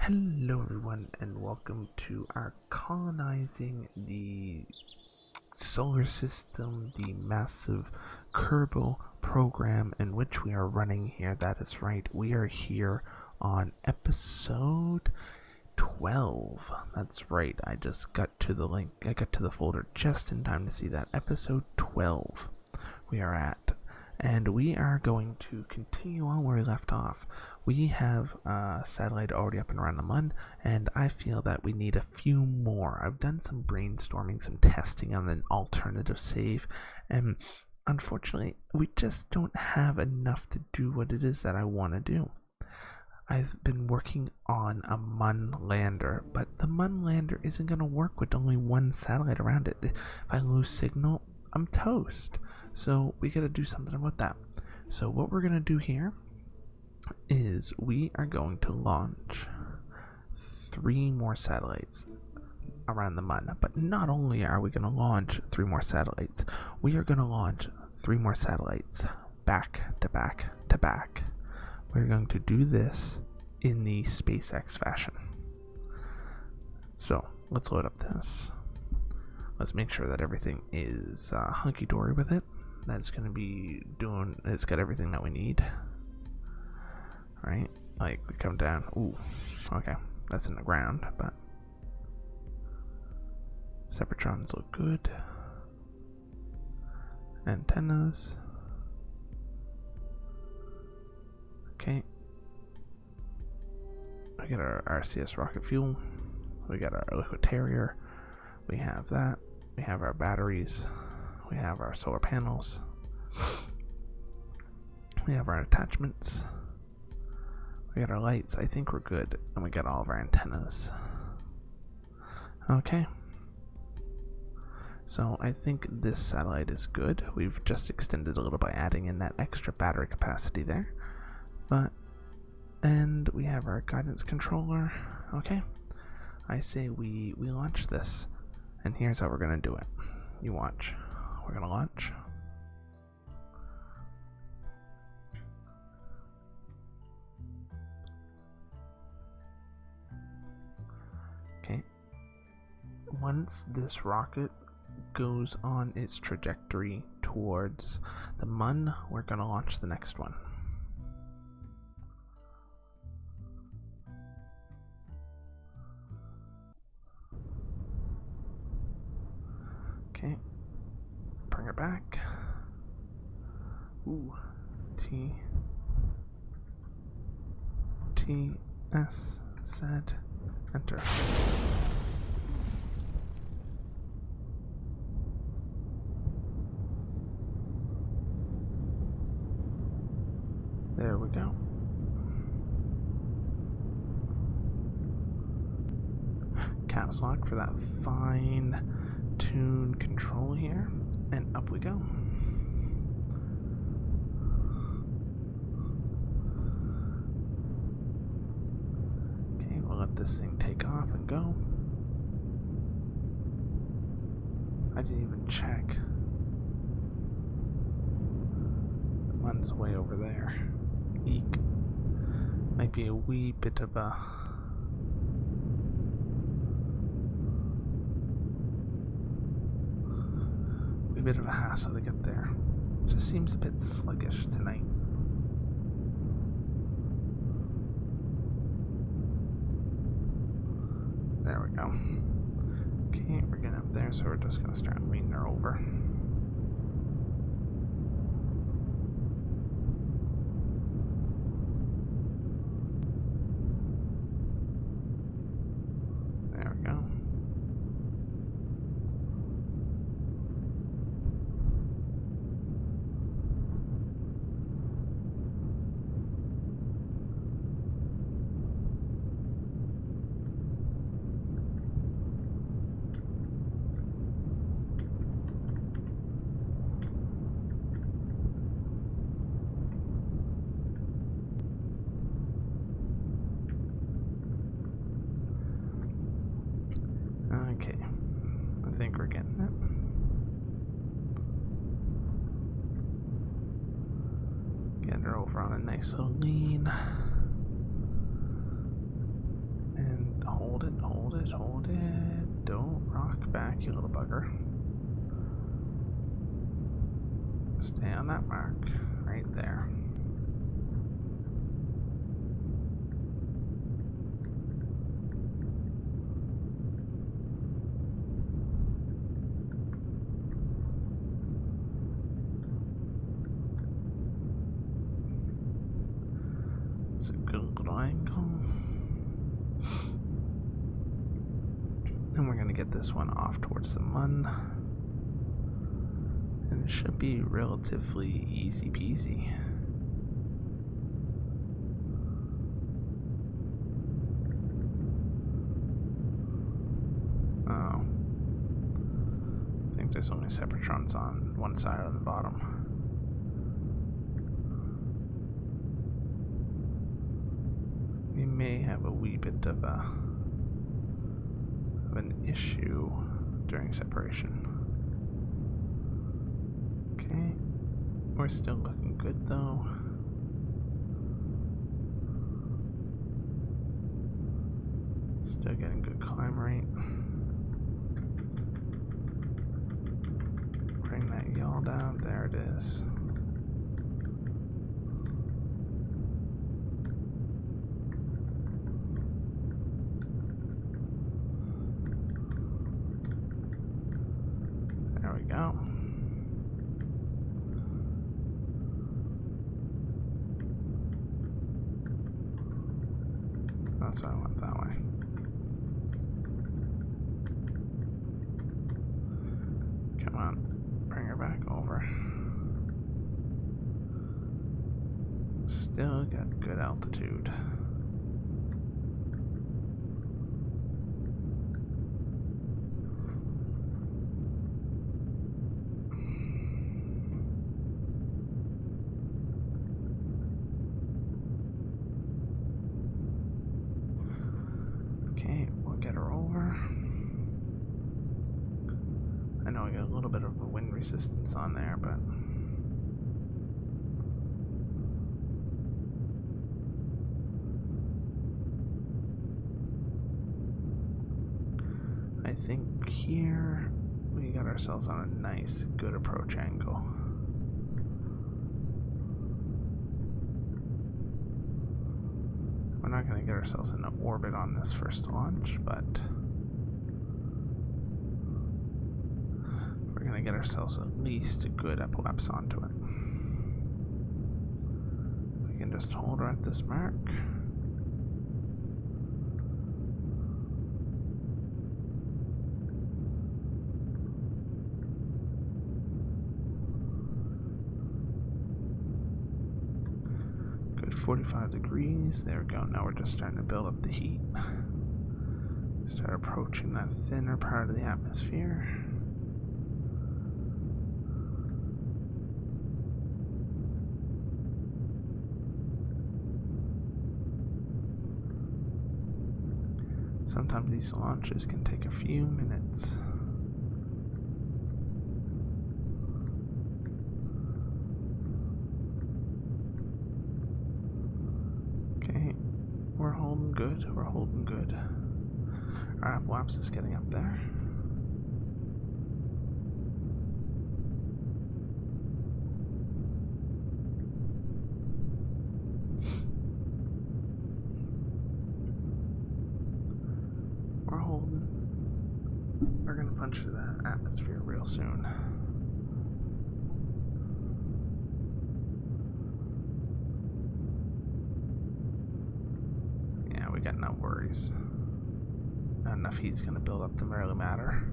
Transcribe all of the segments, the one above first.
Hello everyone and welcome to our colonizing the solar system, the massive Kerbal program in which we are running here. That is right, we are here on episode 12. That's right, I just got to the link, I got to the folder just in time to see that. Episode 12 we are at. And we are going to continue on where we left off. We have a satellite already up and around the Mun, and I feel that we need a few more. I've done some brainstorming, some testing on an alternative save, and unfortunately, we just don't have enough to do what it is that I want to do. I've been working on a Mun lander, but the Mun lander isn't going to work with only one satellite around it. If I lose signal, I'm toast. So we gotta do something about that. So what we're gonna do here is we are going to launch 3 more satellites around the Mun. But not only are we gonna launch 3 more satellites, we are gonna launch 3 more satellites back to back to back. We're going to do this in the SpaceX fashion. So let's load up this. Let's make sure that everything is hunky-dory with it. That's going to be doing, it's got everything that we need. Right? Like, we come down. Ooh, okay. That's in the ground, but Separatrons look good. Antennas. Okay. We got our RCS rocket fuel. We got our liquid carrier. We have that. We have our batteries. We have our solar panels. We have our attachments. We got our lights. I think we're good. And we got all of our antennas. Okay. So I think this satellite is good. We've just extended a little by adding in that extra battery capacity there. And we have our guidance controller. Okay. I say we launch this. And here's how we're gonna do it. You watch. We're gonna launch. Okay. Once this rocket goes on its trajectory towards the Mun, we're gonna launch the next one. Okay, bring her back. Ooh, S, Z, enter. There we go. Caps lock for that fine tune control here, and up we go. Okay, we'll let this thing take off and go. I didn't even check. The Mun's way over there. Eek. Might be a wee bit of a hassle to get there. Just seems a bit sluggish tonight. There we go. Okay, we're getting up there, so we're just gonna start leaning her over. There we go. Okay, I think we're getting it. Getting her over on a nice little lean. hold it, hold it, hold it. Don't rock back, you little bugger. Stay on that mark, right there. It's a good little angle. And we're gonna get this one off towards the mun. And it should be relatively easy peasy. Oh. I think there's only separatrons on one side of the bottom. We may have a wee bit of an issue during separation. Okay, we're still looking good though. Still getting good climb rate. Bring that yaw down, there it is. There we go. That's why I went that way. Come on, bring her back over. Still got good altitude. Okay, we'll get her over. I know I got a little bit of a wind resistance on there, but I think here we got ourselves on a nice, good approach angle. We're not going to get ourselves into orbit on this first launch, but we're going to get ourselves at least a good epilepse onto it. We can just hold her at this mark. Good 45 degrees. There we go. Now we're just starting to build up the heat. Start approaching that thinner part of the atmosphere. Sometimes these launches can take a few minutes. Okay, we're holding good, we're holding good. Our apoapsis is getting up there. We're holding. We're gonna punch through that atmosphere real soon. Yeah, we got no worries. Not enough heat's gonna build up to really matter.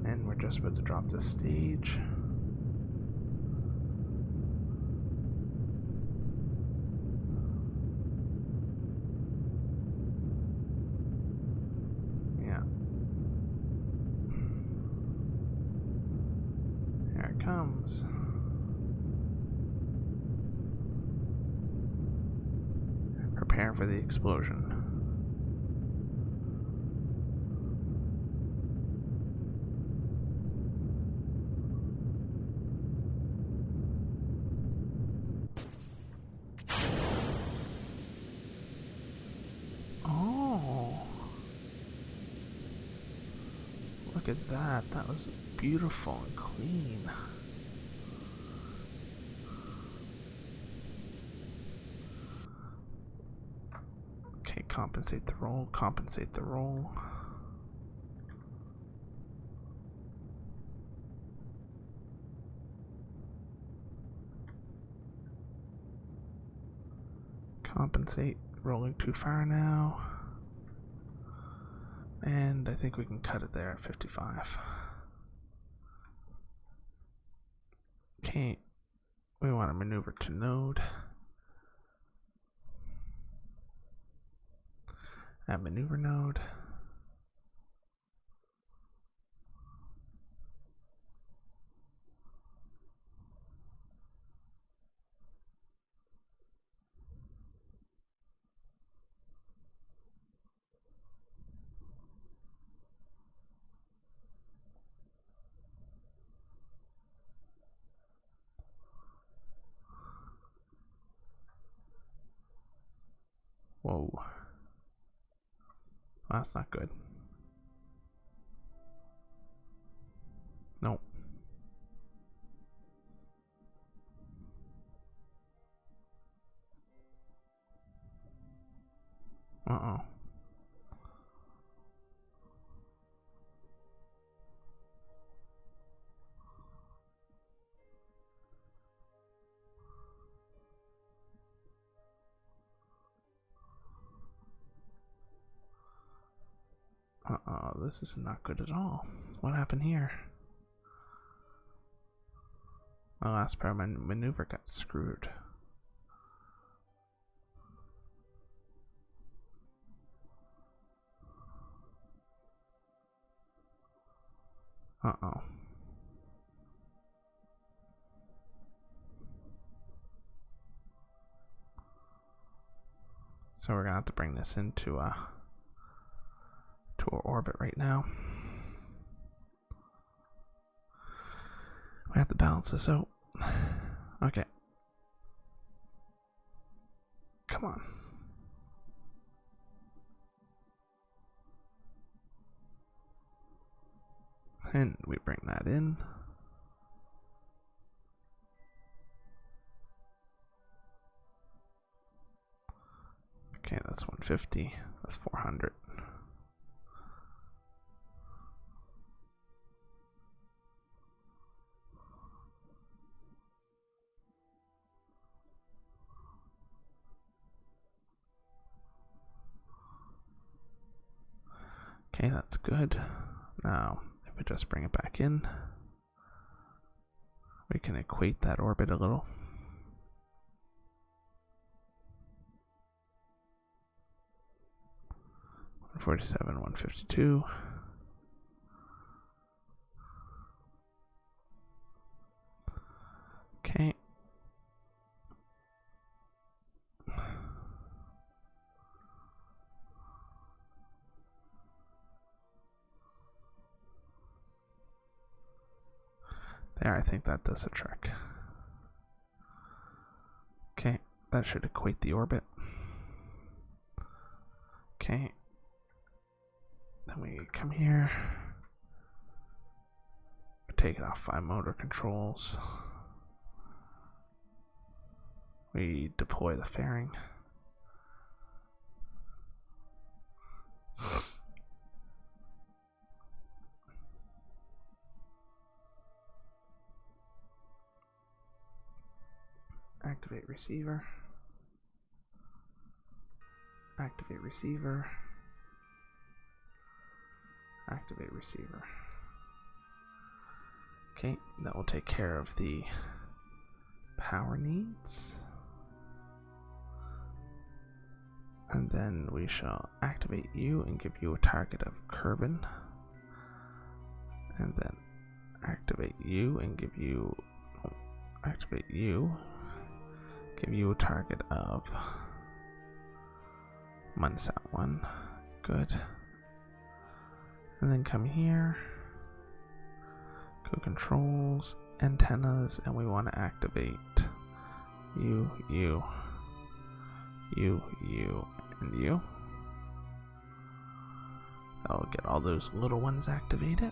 And we're just about to drop this stage. Yeah. Here it comes. Prepare for the explosion. Look at that. That was beautiful and clean. Okay, compensate the roll, compensate the roll. Compensate, rolling too far now. And I think we can cut it there at 55. Okay, we want to maneuver to node. At maneuver node. Whoa. That's not good. Nope. Uh-oh. Uh-oh, this is not good at all. What happened here? My last part of my maneuver got screwed. Uh-oh. So we're gonna have to bring this into our orbit right now. We have to balance this out. Okay. Come on. And we bring that in. Okay, that's 150. That's 400. Okay, that's good. Now, if we just bring it back in, we can equate that orbit a little. $147, 152. Okay. There, I think that does the trick. Okay, that should equate the orbit. Okay. Then we come here. Take it off 5 motor controls. We deploy the fairing. Activate receiver. Activate receiver. Activate receiver. Okay, that will take care of the power needs. And then we shall activate you and give you a target of Kerbin. And then activate you and give you a target of Munsat 1. Good. And then come here, go controls, antennas, and we want to activate you, and you. I'll get all those little ones activated.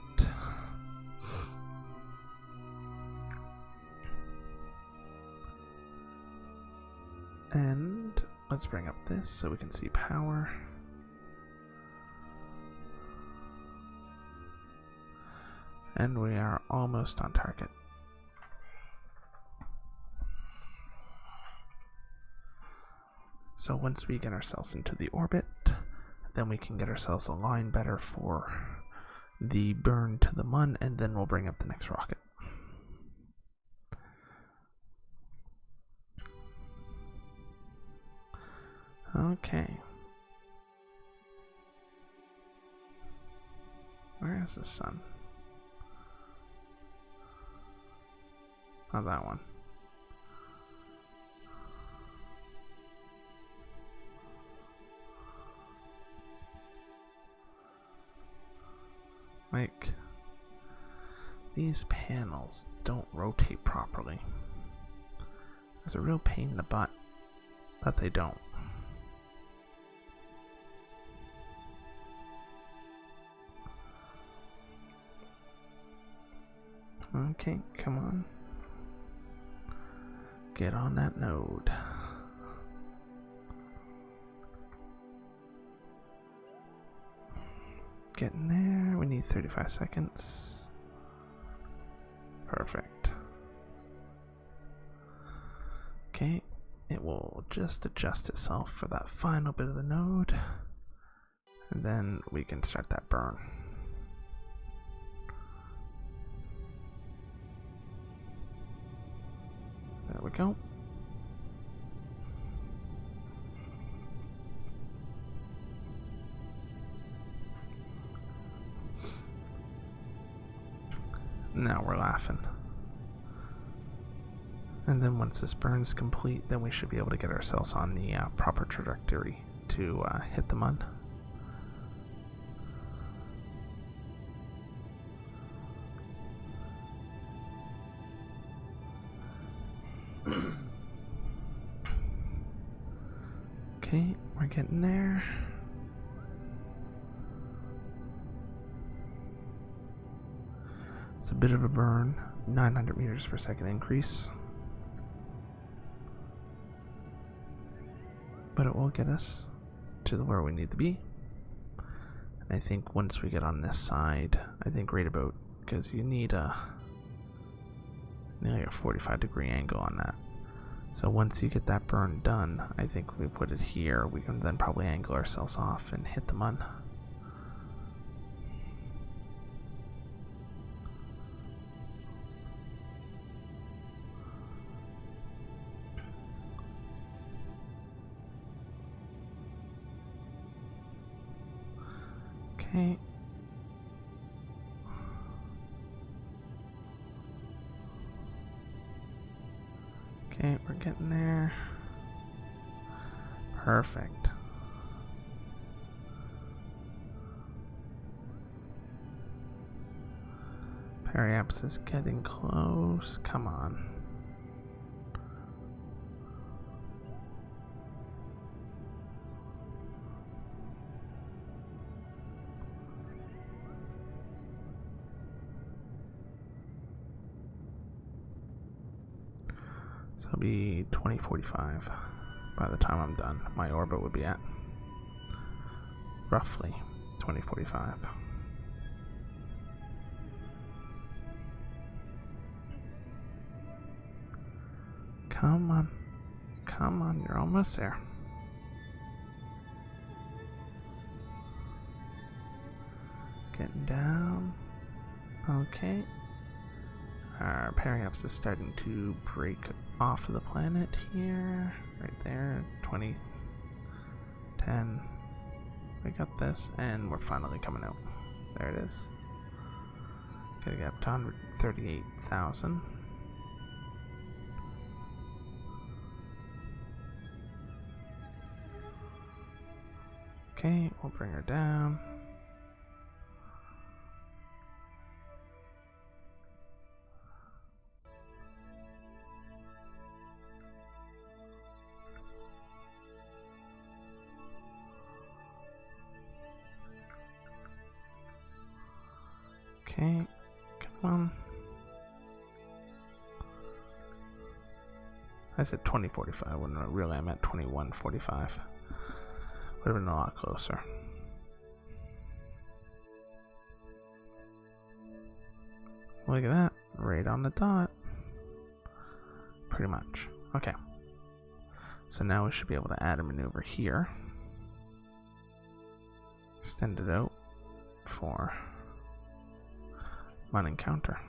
And let's bring up this so we can see power. And we are almost on target. So once we get ourselves into the orbit, then we can get ourselves aligned better for the burn to the mun, and then we'll bring up the next rocket. Okay. Where is the sun? Not that one. Like, these panels don't rotate properly. It's a real pain in the butt that they don't. Okay, come on. Get on that node. Getting there. We need 35 seconds. Perfect. Okay, it will just adjust itself for that final bit of the node, and then we can start that burn. There we go. Now we're laughing. And then once this burn's complete, then we should be able to get ourselves on the proper trajectory to hit the mun. Okay, we're getting there. It's a bit of a burn, 900 meters per second increase. But it will get us to where we need to be. And I think once we get on this side, I think right about, because you need nearly a 45-degree angle on that. So once you get that burn done, I think we put it here, we can then probably angle ourselves off and hit the mun. Okay. Okay, we're getting there. Perfect. Periaps is getting close. Come on. So it'll be 2045 by the time I'm done. My orbit would be at roughly 2045. Come on. Come on, you're almost there. Getting down. Okay. Our periaps is starting to break off of the planet here. Right there. 20. 10. We got this, and we're finally coming out. There it is. Gotta get up to 138,000. Okay, we'll bring her down. Okay, come on. I said 2045 when really I meant 2145. Would have been a lot closer. Look at that, right on the dot. Pretty much. Okay. So now we should be able to add a maneuver here. Extend it out for mount encounter.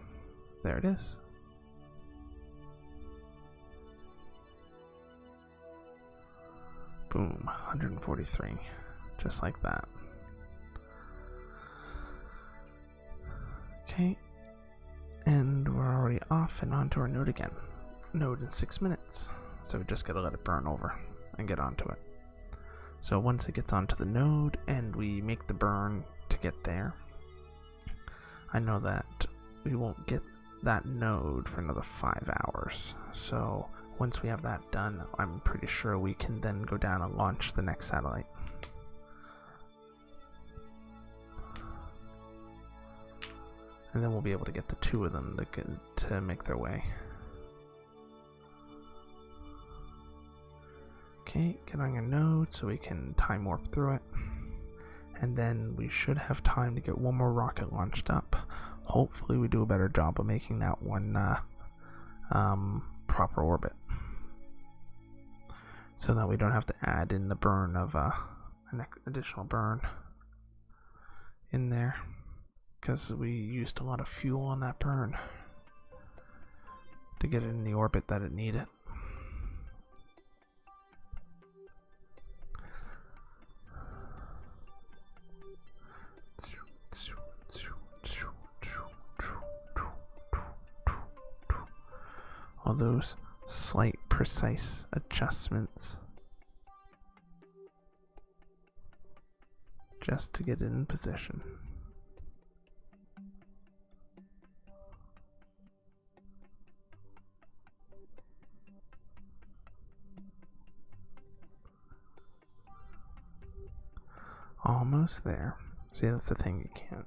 There it is. Boom, 143. Just like that. Okay. And we're already off and onto our node again. Node in 6 minutes. So we just gotta let it burn over and get onto it. So once it gets onto the node and we make the burn to get there, I know that we won't get that node for another 5 hours. So once we have that done, I'm pretty sure we can then go down and launch the next satellite. And then we'll be able to get the 2 of them to make their way. Okay, get on your node so we can time warp through it. And then we should have time to get one more rocket launched up. Hopefully we do a better job of making that one proper orbit. So that we don't have to add in the burn of an additional burn in there. Because we used a lot of fuel on that burn to get it in the orbit that it needed. All those slight precise adjustments just to get it in position. Almost there. See, that's the thing, you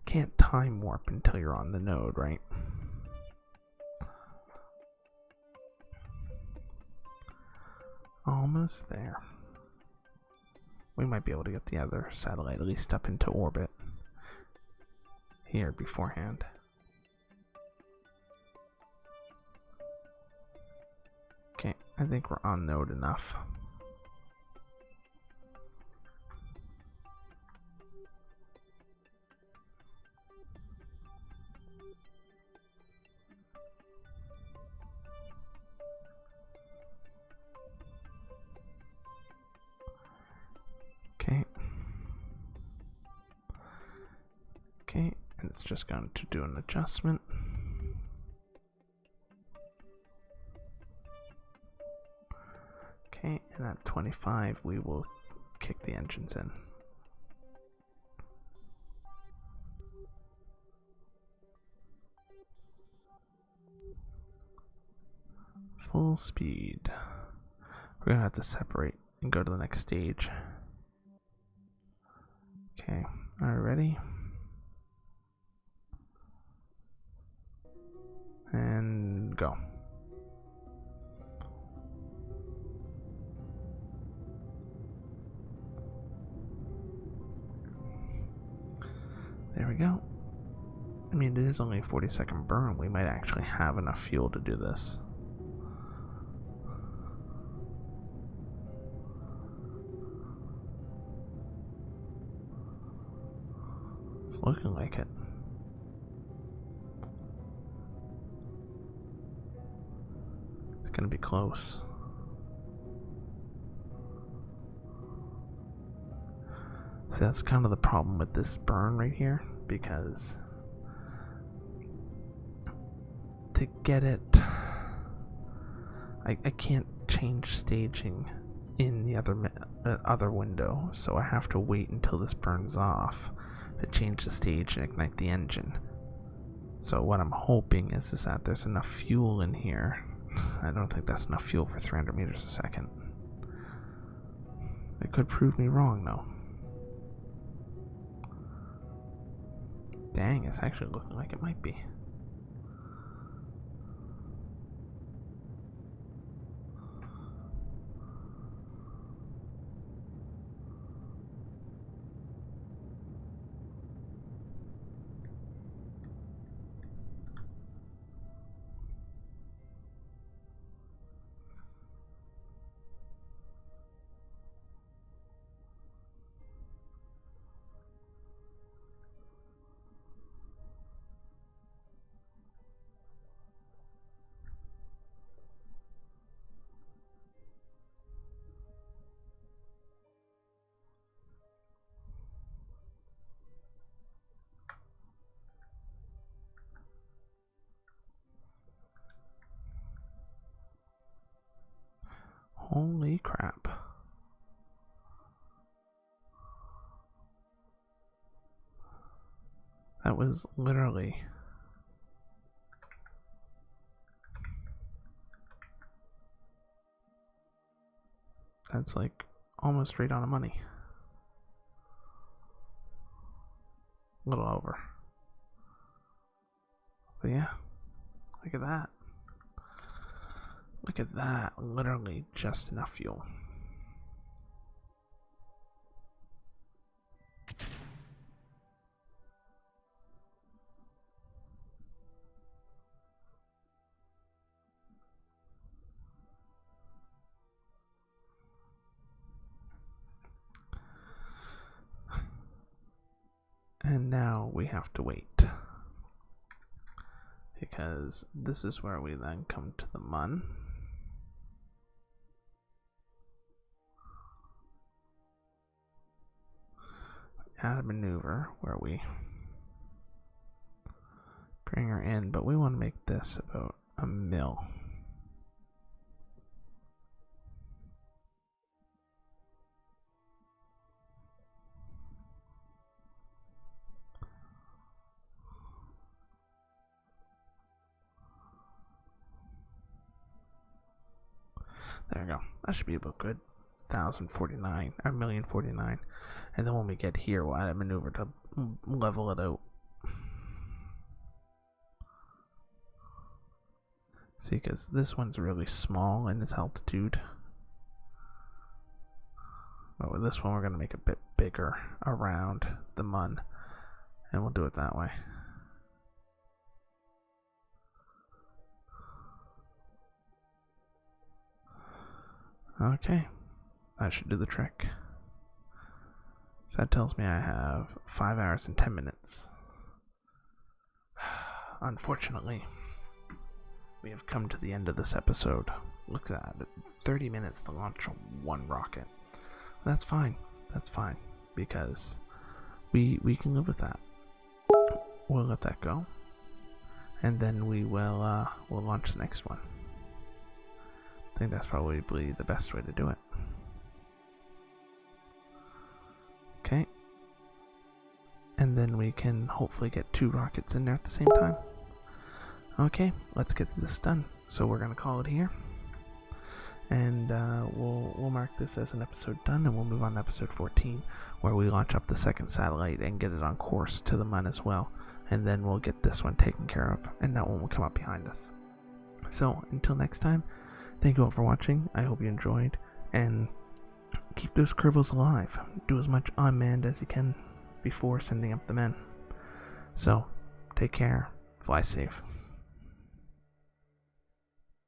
can't time warp until you're on the node, right? Almost there. We might be able to get the other satellite at least up into orbit here beforehand. Okay, I think we're on node enough. Okay, and it's just going to do an adjustment. Okay, and at 25 we will kick the engines in. Full speed. We're gonna have to separate and go to the next stage. Okay, alright, ready? And go. There we go. I mean, it is only a 40-second burn. We might actually have enough fuel to do this. It's looking like it. It's gonna be close. See, that's kind of the problem with this burn right here, because to get it, I can't change staging in the other window, so I have to wait until this burns off to change the stage and ignite the engine. So what I'm hoping is that there's enough fuel in here. I don't think that's enough fuel for 300 meters a second. It could prove me wrong though. Dang, it's actually looking like it might be. Holy crap. That was literally... That's like almost right on the money. A little over. But yeah, look at that. Look at that. Literally just enough fuel. And now we have to wait, because this is where we then come to the mun. Add a maneuver where we bring her in, but we want to make this about a mil. There we go. That should be about good. 1,049 or 1,049,000, and then when we get here, we'll add a maneuver to level it out. See, because this one's really small in its altitude. But with this one, we're going to make a bit bigger around the mun, and we'll do it that way. Okay, that should do the trick. So that tells me I have 5 hours and 10 minutes. Unfortunately, we have come to the end of this episode. Look at that, 30 minutes to launch one rocket. That's fine. That's fine, because we can live with that. We'll let that go, and then we will we'll launch the next one. I think that's probably the best way to do it. Okay. And then we can hopefully get 2 rockets in there at the same time. Okay, let's get this done. So we're gonna call it here, and we'll mark this as an episode done, and we'll move on to episode 14, where we launch up the second satellite and get it on course to the mun as well, and then we'll get this one taken care of, and that one will come up behind us. So until next time, thank you all for watching. I hope you enjoyed, and keep those kerbals alive. Do as much unmanned as you can before sending up the men. So take care, fly safe.